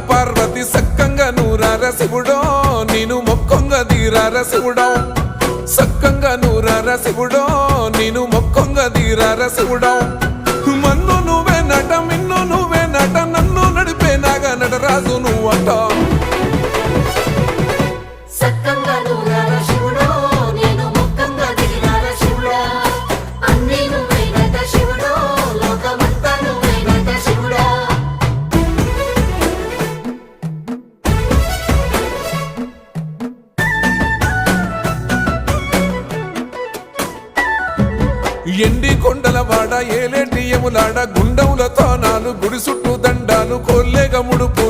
పార్వతి సక్కంగా నూరార శివుడో నేను మొక్కంగా తీరార శివుడో సక్కంగా నూరార శివుడో నేను మొక్కంగా తీరార శివుడో మన్ను నువ్వే నట మిన్ను నువ్వే నట నన్ను నడిపే నాగా నటరాజు నువ్వంట ఎండి కొండల వాడ ఏలేటి యములాడ గుండముల తానాలు గుడి చుట్టూ దండాలు కోల్లేగ ముడుపు